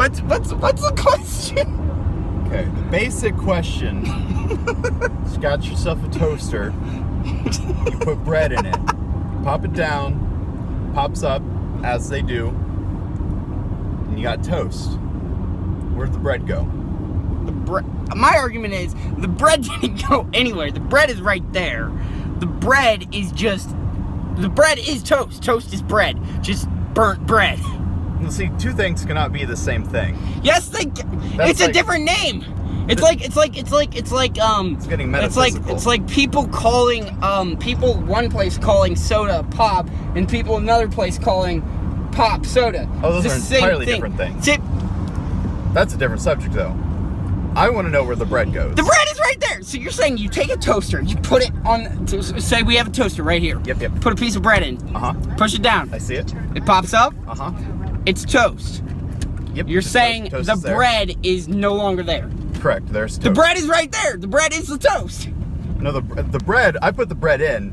What's the question? Okay, the basic question. You got yourself a toaster. You put bread in it. Pop it down. Pops up, as they do. And you got toast. Where'd the bread go? My argument is the bread didn't go anywhere. The bread is right there. The bread is toast. Toast is bread. Just burnt bread. Well, see, two things cannot be the same thing. Yes, it's a different name. It's getting metaphysical. It's like people calling one place calling soda pop and people another place calling pop soda. Oh, those it's are entirely different things. That's a different subject, though. I want to know where the bread goes. The bread is right there. So you're saying you take a toaster, you put it on. Say we have a toaster right here. Yep. Put a piece of bread in. Push it down. I see it. It pops up. It's toast. Yep. You're saying toast the bread is no longer there. Correct. There's toast. The bread is right there. The bread is the toast. No, the bread. I put the bread in,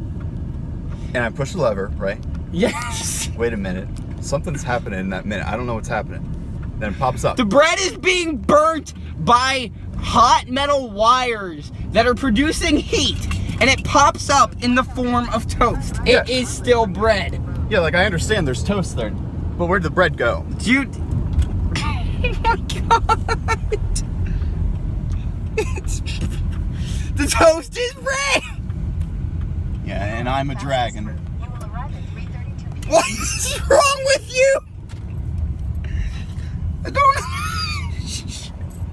and I push the lever. Right. Yes. Wait a minute. Something's happening in that minute. I don't know what's happening. Then it pops up. The bread is being burnt by hot metal wires that are producing heat, and it pops up in the form of toast. It is still bread. Yeah, like I understand there's toast there, but where'd the bread go? Dude. Oh my god. The toast is bread. Yeah, and I'm a dragon. What is wrong with you? I don't know.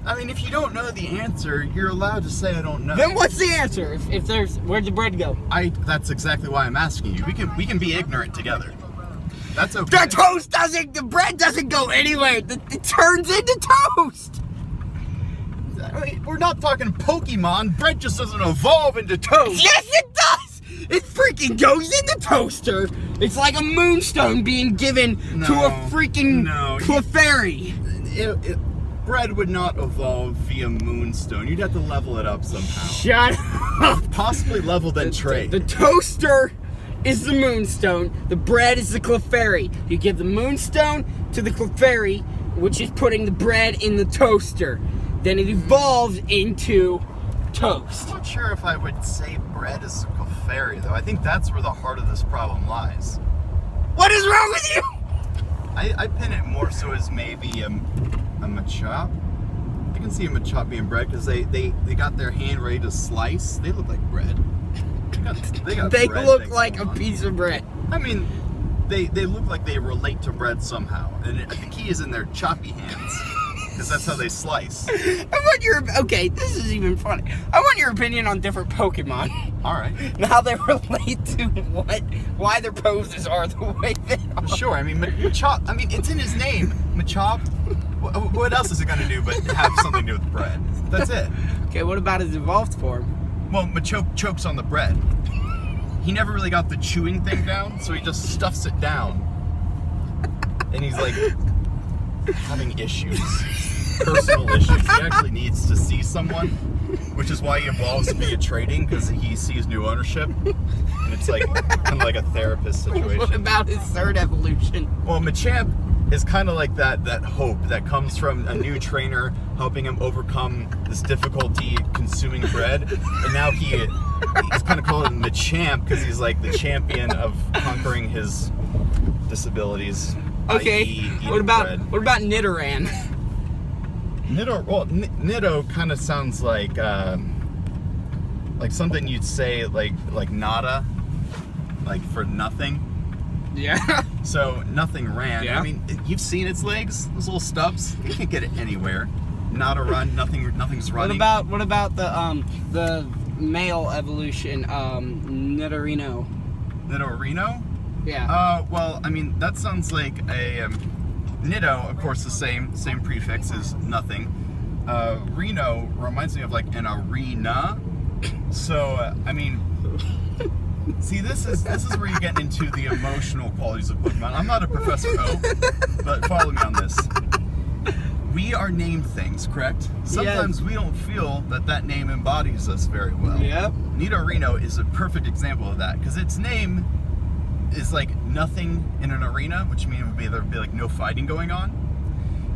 I mean, if you don't know the answer, you're allowed to say I don't know. Then what's the answer? If there's, where'd the bread go? That's exactly why I'm asking you. We can be ignorant together. That's okay. The bread doesn't go anywhere. It turns into toast. I mean, we're not talking Pokemon. Bread just doesn't evolve into toast. Yes, it does. It freaking goes in the toaster. It's like a moonstone being given to a freaking Clefairy. Bread would not evolve via moonstone. You'd have to level it up somehow. Shut up. Possibly level then trade. The toaster is the moonstone. The bread is the Clefairy. You give the moonstone to the Clefairy, which is putting the bread in the toaster. Then it evolves into toast. I'm not sure if I would say bread is a Clefairy, though. I think that's where the heart of this problem lies. What is wrong with you? I pin it more so as maybe a Machop. I can see a Machop being bread because they got their hand ready to slice. They look like bread. They look like a piece of bread. I mean, they look like they relate to bread somehow. And the key is in their choppy hands. Because that's how they slice. Okay, this is even funny. I want your opinion on different Pokemon. Alright. And how they relate to why their poses are the way they are. Sure, I mean, Machop, it's in his name. Machop. What else is it going to do but have something to do with bread? That's it. Okay, what about his evolved form? Well, Machop chokes on the bread. He never really got the chewing thing down, so he just stuffs it down. And he's like having issues. Personal issues. He actually needs to see someone, which is why he evolves via trading, because he sees new ownership. And it's like kind of like a therapist situation. What about his third evolution? Well, Machamp is kind of like that hope that comes from a new trainer helping him overcome this difficulty consuming bread. And now he's kind of called Machamp because he's like the champion of conquering his disabilities. Okay, what about Nidoran? Nido kind of sounds like something you'd say like nada, like for nothing. Yeah. So nothing ran. Yeah. I mean, you've seen its legs, those little stubs. You can't get it anywhere. Not a run. Nothing's running. What about the male evolution, Nidorino? Nidorino? Yeah. Well, I mean, that sounds like a Nido. Of course, the same prefix is nothing. Reno reminds me of like an arena. So I mean. See, this is where you get into the emotional qualities of Pokemon. I'm not a Professor Oak, but follow me on this. We are named things, correct? Sometimes we don't feel that name embodies us very well. Yep. Nidorino is a perfect example of that, because its name is like nothing in an arena, which means there'd be like no fighting going on.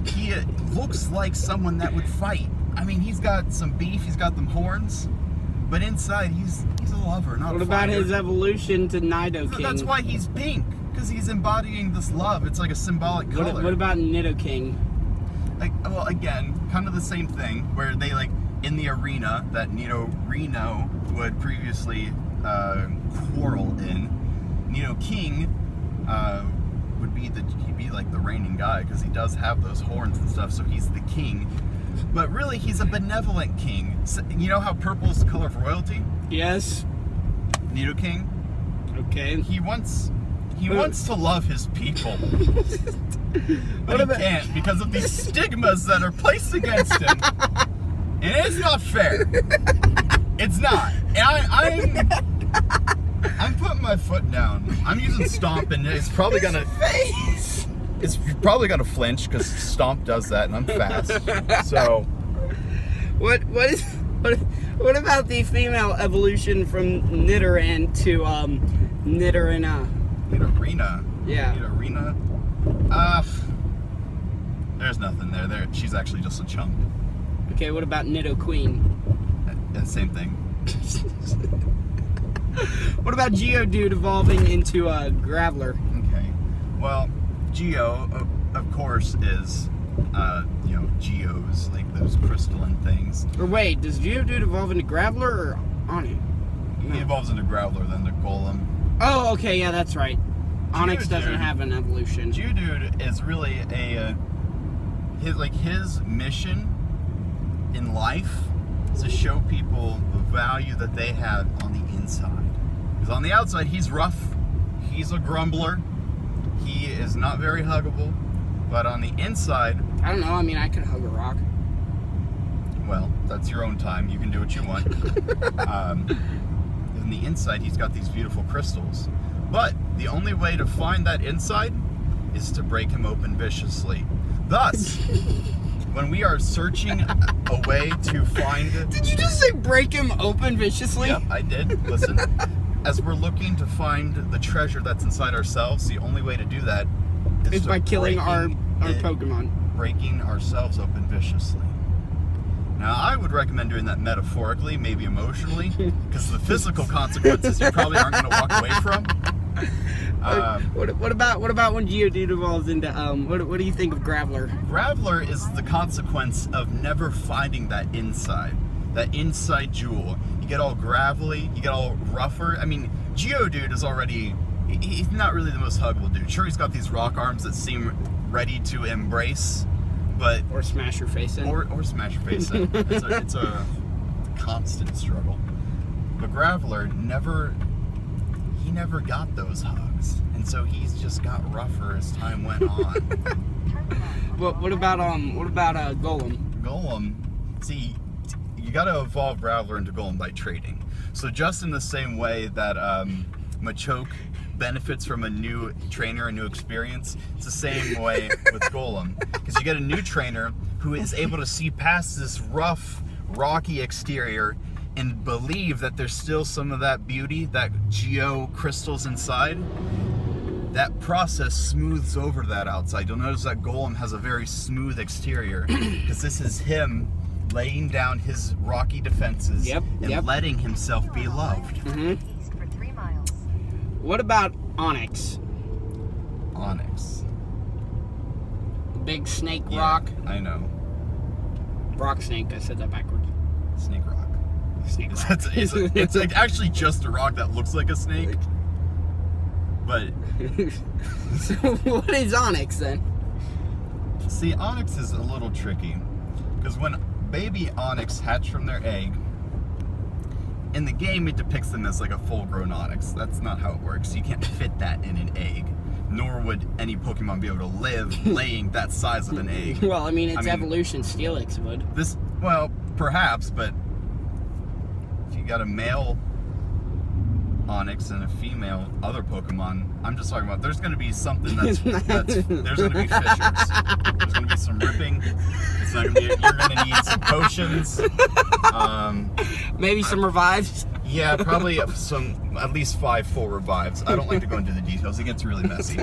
he looks like someone that would fight. I mean, he's got some beef, he's got them horns, but inside he's a lover, not a What about fighter. his evolution to Nidoking? That's why he's pink, because he's embodying this love. It's like a symbolic color. What about Nidoking? Like, well, again, kind of the same thing, where they, like, in the arena that Nidorino would previously quarrel in, Nidoking would be he'd be like the reigning guy, because he does have those horns and stuff, so he's the king. But really, he's a benevolent king. So, you know how purple is the color of royalty? Yes. Nidoking? Okay. He wants to love his people. But he can't because of these stigmas that are placed against him. And it's not fair. It's not. And I'm putting my foot down. I'm using Stomp, and it's probably gonna flinch because Stomp does that, and I'm fast. So What about the female evolution from Nidoran to Nidorina? Nidorina. Yeah. Nidorina. There's nothing there. She's actually just a chunk. Okay, what about Nidoqueen? Same thing. What about Geodude evolving into a Graveler? Okay. Well, Geo, of course, is Geos, like those crystalline things. Or wait, does Geodude evolve into Graveler or Onix? He evolves into Growler, then to Golem. Oh, okay, yeah, that's right. Onix doesn't Geodude. have an evolution. Geodude is really his mission in life is to show people the value that they have on the inside. Because on the outside, he's rough, he's a grumbler, he is not very huggable, but on the inside, I don't know, I mean, I could hug a rock. well, that's your own time, you can do what you want. On the inside, he's got these beautiful crystals. But the only way to find that inside is to break him open viciously. Thus, when we are searching a way to find... Did you just say break him open viciously? Yep, I did. Listen. As we're looking to find the treasure that's inside ourselves, the only way to do that is It's by killing our Pokemon. breaking ourselves open viciously. Now, I would recommend doing that metaphorically, maybe emotionally, because the physical consequences you probably aren't going to walk away from. What about when Geodude evolves into what do you think of Graveler? Graveler is the consequence of never finding that inside jewel. You get all gravelly, you get all rougher. I mean, Geodude is already, he's not really the most huggable dude. Sure, he's got these rock arms that seem ready to embrace, but... Or smash your face in. Or smash your face in. It's a constant struggle. But Graveler never got those hugs. And so he's just got rougher as time went on. What about Golem? Golem, see, you gotta evolve Graveler into Golem by trading. So just in the same way that Machoke benefits from a new trainer, a new experience, it's the same way with Golem. Because you get a new trainer who is able to see past this rough, rocky exterior and believe that there's still some of that beauty, that geo crystals inside. That process smooths over that outside. You'll notice that Golem has a very smooth exterior because this is him laying down his rocky defenses and letting himself be loved. Mm-hmm. For 3 miles. What about Onix? Onix. Big snake Yeah, rock. I know. Rock snake, I said that backwards. Snake rock. Snake rock. It's like actually just a rock that looks like a snake. But So what is Onix then? see, Onix is a little tricky because when baby Onix hatch from their egg, in the game it depicts them as like a full-grown Onix. That's not how it works. You can't fit that in an egg, nor would any Pokemon be able to live laying that size of an egg. Well, I mean, it's I mean- evolution. Steelix would. This, well, perhaps, but if you got a male Onix and a female other Pokemon, I'm just talking about there's going to be something that's there's going to be fissures. There's going to be some ripping. It's not going to be. You're going to need some potions. Maybe some revives. Yeah, probably some, at least 5 full revives. I don't like to go into the details. It gets really messy.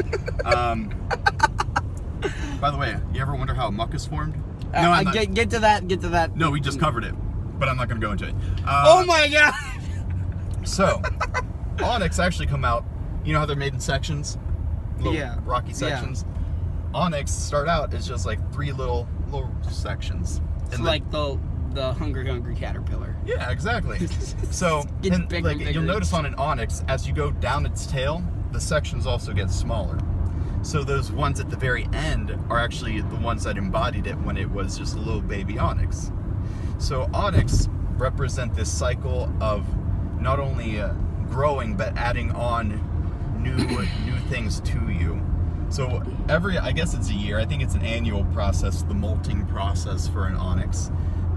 By the way, you ever wonder how muck is formed? I'm not. Get to that. No, we just covered it, but I'm not going to go into it. Oh my god! So, onyx actually come out. You know how they're made in sections, little rocky sections. Yeah. Onyx start out as just like 3 little sections. It's like the hungry caterpillar. Yeah, exactly. So, you'll notice on an onyx, as you go down its tail, the sections also get smaller. So those ones at the very end are actually the ones that embodied it when it was just a little baby onyx. So onyx represent this cycle of not only growing but adding on new things to you. So I guess it's a year, I think it's an annual process, the molting process for an onyx,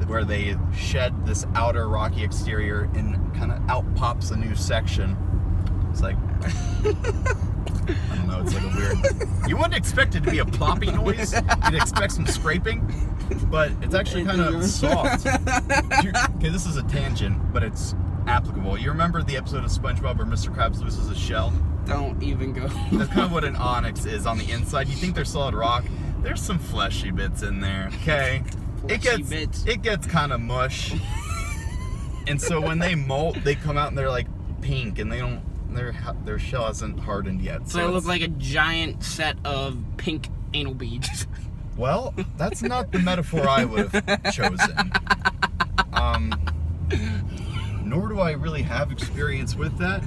where they shed this outer rocky exterior and kind of out pops a new section. It's like, I don't know, it's like a weird, you wouldn't expect it to be a plopping noise, you'd expect some scraping, but it's actually kind of soft. Okay, this is a tangent, but it's applicable. You remember the episode of SpongeBob where Mr. Krabs loses his shell? Don't even go. That's kind of what an onyx is on the inside. You think they're solid rock, there's some fleshy bits in there, okay? It gets kind of mush. And so when they molt, they come out and they're like pink, and their shell hasn't hardened yet. So it looks like a giant set of pink anal beads. Well, that's not the metaphor I would have chosen. Nor do I really have experience with that.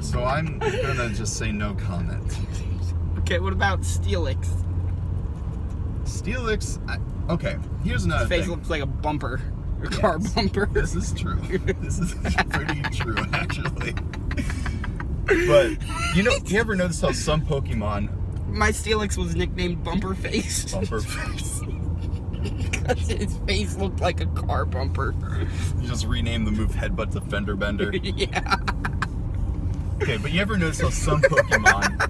So I'm gonna just say no comment. Okay, what about Steelix? Steelix, okay, here's another His face thing. looks like a bumper. A car bumper. This is true. This is pretty true, actually. But, you ever notice how some Pokemon... My Steelix was nicknamed Bumper Face. Bumper Face. Because his face looked like a car bumper. You just renamed the move Headbutt to Fender Bender. Yeah. Okay, but you ever notice how some Pokemon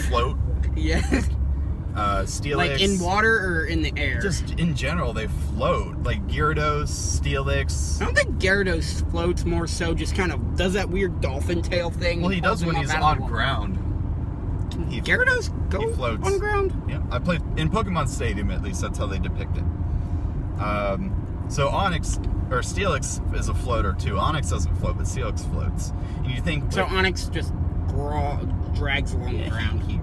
float? Yeah. Steelix. Like in water or in the air? Just in general, they float. Like Gyarados, Steelix. I don't think Gyarados floats, more so just kind of does that weird dolphin tail thing. Well, he does when he's on ground. Gyarados go floats on ground? Yeah, I played in Pokemon Stadium, at least that's how they depict it. So Onyx, or Steelix is a floater too. Onyx doesn't float, but Steelix floats. And you think... So Onyx just drags along the ground. He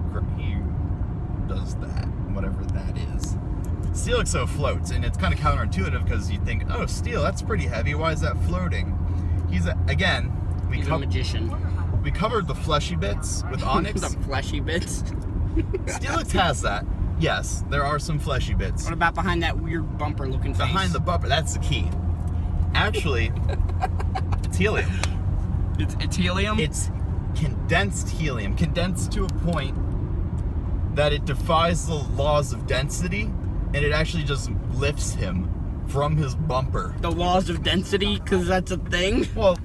does that, whatever that is. Steelix floats, and it's kind of counterintuitive because you think, oh, steel, that's pretty heavy. Why is that floating? He's a magician. We covered the fleshy bits with Onyx. The fleshy bits. Steelix has that. Yes, there are some fleshy bits. What about behind that weird bumper-looking face? Behind the bumper, that's the key. Actually, it's helium. It's helium? It's condensed helium. Condensed to a point that it defies the laws of density, and it actually just lifts him from his bumper. The laws of density, because that's a thing? Well,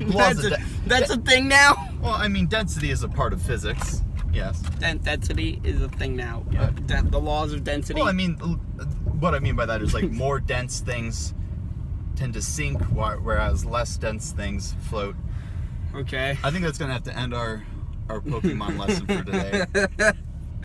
that's a thing now? Well, I mean, density is a part of physics, yes. Density is a thing now. Yeah. The laws of density? Well, I mean, what I mean by that is like more dense things tend to sink, whereas less dense things float. Okay. I think that's going to have to end our Pokemon lesson for today.